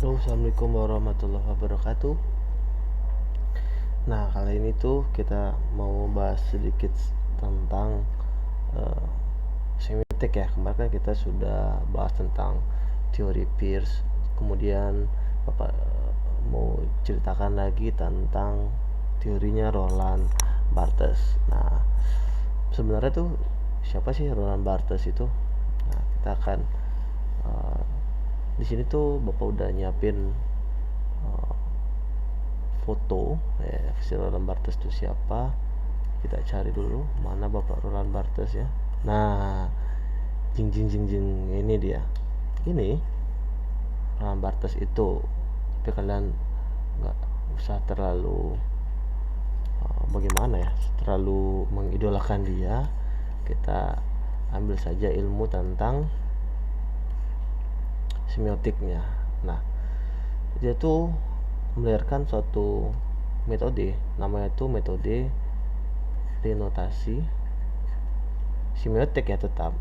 Assalamualaikum warahmatullahi wabarakatuh. Nah, kali ini tuh kita mau bahas sedikit tentang uh, semiotik ya. Kemarin kan kita sudah bahas tentang teori Peirce. Kemudian Bapak mau ceritakan lagi tentang teorinya Roland Barthes. Nah, sebenarnya tuh siapa sih Roland Barthes itu? Nah, kita akan uh, di sini tuh Bapak udah nyiapin uh, foto si Roland Barthes itu siapa. Kita cari dulu mana Bapak Roland Barthes ya. Nah, jing jing jing jing, ini dia. Ini Roland Barthes itu. Tapi kalian nggak usah terlalu bagaimana ya, terlalu mengidolakan dia. Kita ambil saja ilmu tentang semiotiknya. Nah, dia tuh melahirkan suatu metode, namanya itu metode denotasi semiotik ya, tetap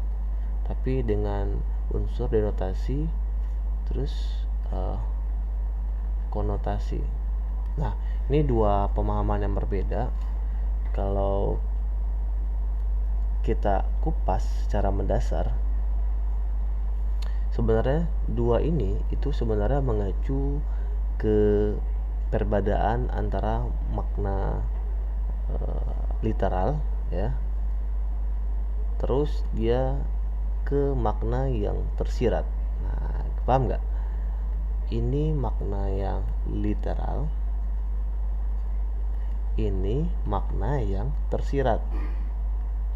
tapi dengan unsur denotasi terus uh, konotasi. Nah, ini dua pemahaman yang berbeda. Kalau kita kupas secara mendasar, sebenarnya dua ini itu sebenarnya mengacu ke perbedaan antara makna literal ya, terus dia ke makna yang tersirat. Nah, paham nggak? Ini makna yang literal, ini makna yang tersirat.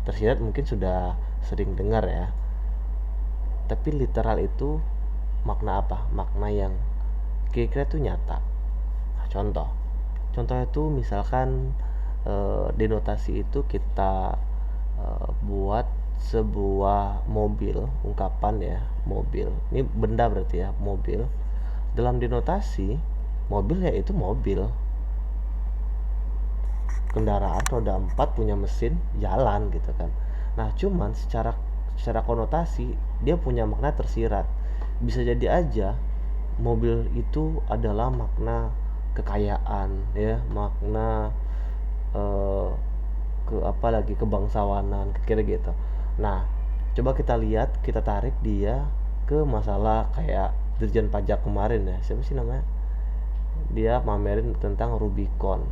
Tersirat mungkin sudah sering dengar ya. Tapi literal itu makna apa? Makna yang kira-kira itu nyata. Nah, contohnya itu misalkan denotasi itu kita buat sebuah mobil, ungkapan ya, mobil. Ini benda berarti ya, mobil. Dalam denotasi, mobil ya itu mobil. Kendaraan roda 4 punya mesin, jalan gitu kan. Nah, cuman secara konotasi dia punya makna tersirat. Bisa jadi aja mobil itu adalah makna kekayaan ya, makna eh, ke apa lagi, kebangsawanan kira gitu. Nah, coba kita lihat, kita tarik dia ke masalah kayak Dirjen Pajak kemarin ya, siapa sih namanya, dia mamerin tentang Rubicon.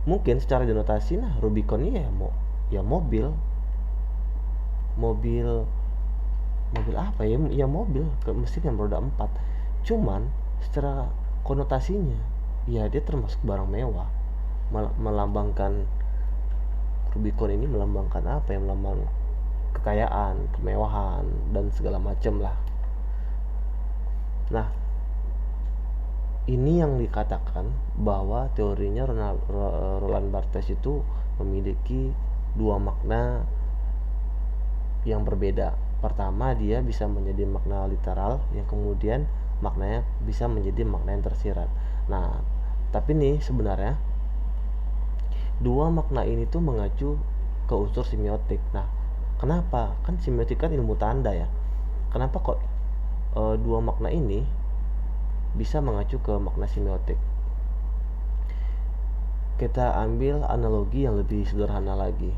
Mungkin secara denotasi, nah Rubicon ini ya mobil, mobil mobil apa ya, ya mobil ke mesin yang beroda 4. Cuman secara konotasinya ya dia termasuk barang mewah. Melambangkan, Rubicon ini melambangkan apa ya, melambang kekayaan, kemewahan dan segala macam lah. Nah, ini yang dikatakan bahwa teorinya Roland Barthes itu memiliki dua makna yang berbeda. Pertama, dia bisa menjadi makna literal, yang kemudian maknanya bisa menjadi makna yang tersirat. Nah, tapi nih sebenarnya dua makna ini tuh mengacu ke unsur semiotik. Nah, kenapa? Kan semiotik kan ilmu tanda ya. Kenapa kok dua makna ini bisa mengacu ke makna semiotik? Kita ambil analogi yang lebih sederhana lagi.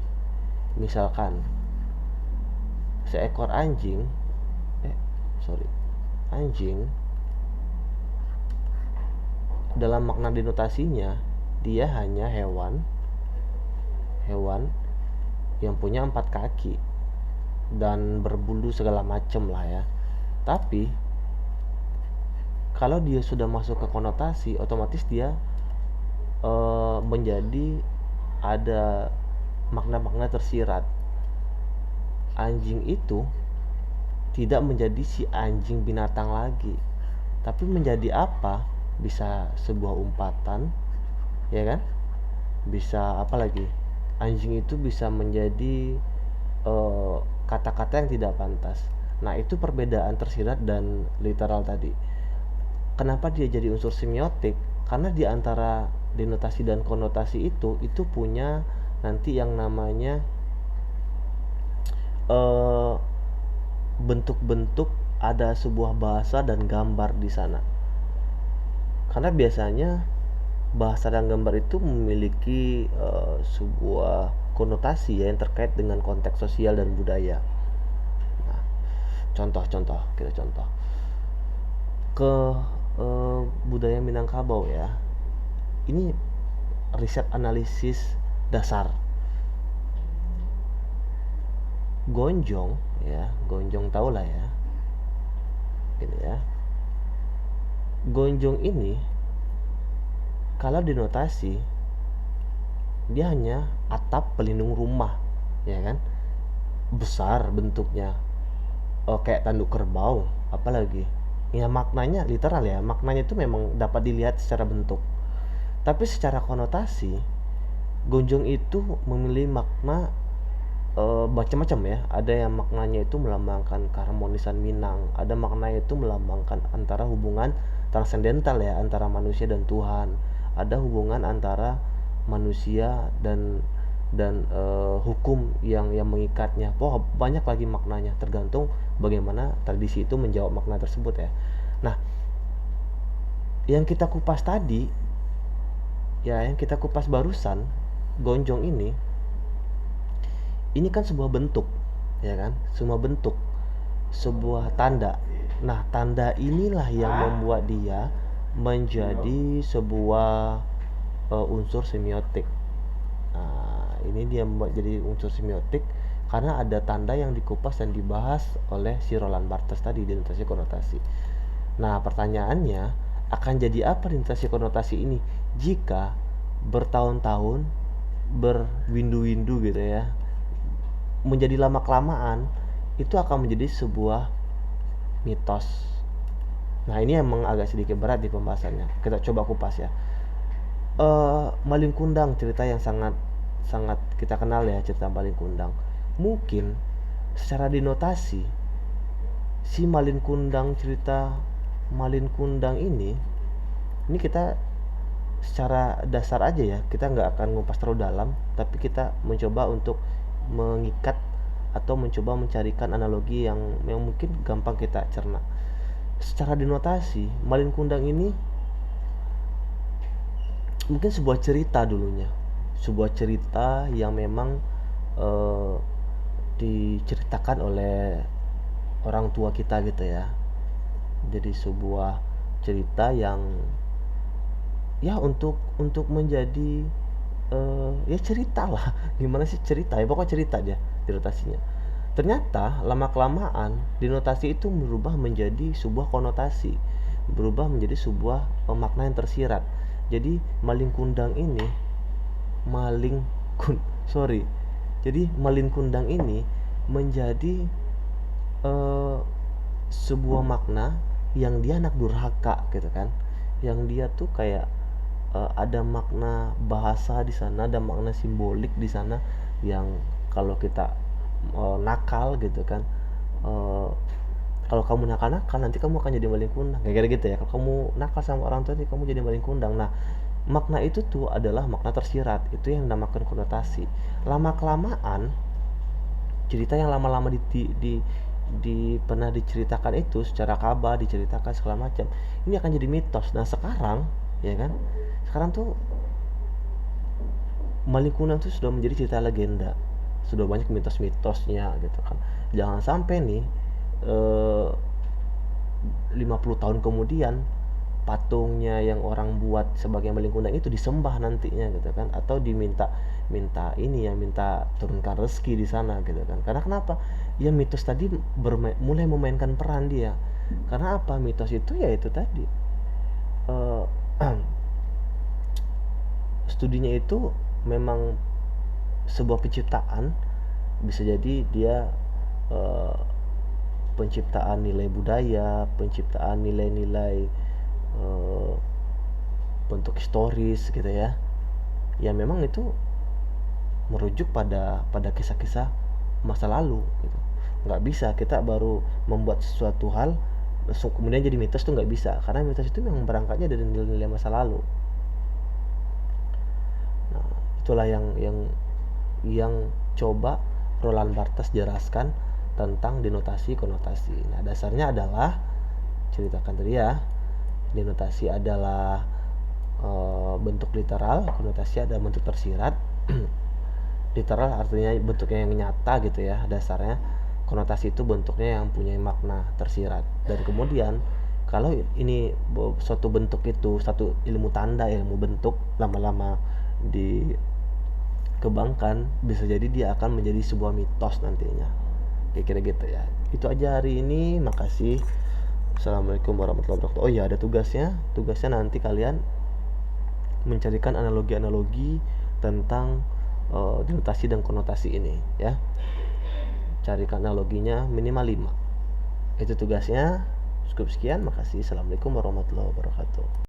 Misalkan seekor anjing, anjing dalam makna denotasinya dia hanya hewan yang punya 4 kaki dan berbulu segala macem lah ya. Tapi kalau dia sudah masuk ke konotasi, otomatis dia menjadi ada makna-makna tersirat. Anjing itu tidak menjadi si anjing binatang lagi, tapi menjadi apa? Bisa sebuah umpatan, ya kan? Bisa apa lagi? Anjing itu bisa menjadi kata-kata yang tidak pantas. Nah, itu perbedaan tersirat dan literal tadi. Kenapa dia jadi unsur semiotik? Karena di antara denotasi dan konotasi itu punya nanti yang namanya bentuk-bentuk ada sebuah bahasa dan gambar di sana. Karena biasanya bahasa dan gambar itu memiliki sebuah konotasi ya yang terkait dengan konteks sosial dan budaya. Nah, contoh-contoh, kita contoh ke budaya Minangkabau ya. Ini riset analisis dasar. Gonjong ya, gonjong tau lah ya. Ini ya. Gonjong ini kalau dinotasi dia hanya atap pelindung rumah, ya kan? Besar bentuknya, kayak tanduk kerbau, apalagi. Ya maknanya literal ya, maknanya itu memang dapat dilihat secara bentuk. Tapi secara konotasi, gonjong itu memiliki makna macam-macam ya. Ada yang maknanya itu melambangkan keharmonisan Minang, ada maknanya itu melambangkan antara hubungan transendental ya antara manusia dan Tuhan, ada hubungan antara manusia dan hukum yang mengikatnya. Wah, banyak lagi maknanya, tergantung bagaimana tradisi itu menjawab makna tersebut ya. Nah, yang kita kupas tadi ya, yang kita kupas barusan, gonjong ini kan sebuah bentuk, ya kan? Semua bentuk, sebuah tanda. Nah, tanda inilah yang membuat dia menjadi sebuah unsur semiotik. Nah, ini dia membuat jadi unsur semiotik karena ada tanda yang dikupas dan dibahas oleh si Roland Barthes tadi di notasi konotasi. Nah, pertanyaannya, akan jadi apa notasi konotasi ini jika bertahun-tahun berwindu-windu gitu ya, menjadi lama-kelamaan itu akan menjadi sebuah mitos. Nah, ini emang agak sedikit berat di pembahasannya. Kita coba kupas ya. Malin Kundang, cerita yang sangat sangat kita kenal ya, cerita Malin Kundang. Mungkin secara dinotasi si Malin Kundang, cerita Malin Kundang ini kita secara dasar aja ya, kita nggak akan ngupas terlalu dalam, tapi kita mencoba untuk mengikat atau mencoba mencarikan analogi yang mungkin gampang kita cerna. Secara dinotasi, Malin Kundang ini mungkin sebuah cerita dulunya, sebuah cerita yang memang eh, diceritakan oleh orang tua kita gitu ya. Jadi sebuah cerita yang ya untuk menjadi ya cerita lah. Gimana sih cerita ya, pokoknya cerita aja dinotasinya. Ternyata lama kelamaan dinotasi itu berubah menjadi sebuah konotasi, berubah menjadi sebuah makna yang tersirat. Jadi maling kundang ini maling kun sorry jadi malin kundang ini menjadi eh, sebuah makna yang dia anak durhaka gitu kan, yang dia tuh kayak ada makna bahasa di sana, ada makna simbolik di sana, yang kalau kita nakal gitu kan, eh, kalau kamu nakal-nakal nanti kamu akan jadi maling kundang kayak gitu ya. Kalau kamu nakal sama orang tua nanti kamu jadi maling kundang. Nah, makna itu tuh adalah makna tersirat, itu yang dinamakan konotasi. Lama kelamaan cerita yang lama-lama pernah diceritakan itu secara kabar, diceritakan segala macam, ini akan jadi mitos. Nah, sekarang ya kan, sekarang tuh maling kundang tuh sudah menjadi cerita legenda, sudah banyak mitos-mitosnya gitu kan. Jangan sampai nih eh, 50 tahun kemudian patungnya yang orang buat sebagai maling kundang itu disembah nantinya gitu kan, atau diminta minta ini ya, minta turunkan rezeki di sana gitu kan. Karena kenapa? Ya mitos tadi mulai memainkan peran dia. Karena apa? Mitos itu ya itu tadi, uh, studinya itu memang sebuah penciptaan, bisa jadi dia uh, penciptaan nilai budaya, penciptaan nilai-nilai uh, bentuk historis gitu ya, ya memang itu merujuk pada kisah-kisah masa lalu gitu. Nggak bisa kita baru membuat sesuatu hal kemudian jadi mitos tuh, nggak bisa, karena mitos itu memang berangkatnya dari nilai-nilai masa lalu. Nah, itulah yang coba Roland Barthes jelaskan tentang denotasi konotasi. Nah, dasarnya adalah ceritakan tadi ya, denotasi adalah bentuk literal, konotasi ada bentuk tersirat. Literal artinya bentuknya yang nyata gitu ya dasarnya, konotasi itu bentuknya yang punya makna tersirat. Dan kemudian kalau ini suatu bentuk itu satu ilmu tanda, ilmu bentuk, lama-lama dikembangkan bisa jadi dia akan menjadi sebuah mitos nantinya, kira-kira gitu ya. Itu aja hari ini, makasih. Assalamualaikum warahmatullahi wabarakatuh. Oh iya, ada tugasnya nanti kalian mencarikan analogi-analogi tentang denotasi dan konotasi ini ya. Carikan analoginya minimal 5. Itu tugasnya. Cukup sekian, makasih. Assalamualaikum warahmatullahi wabarakatuh.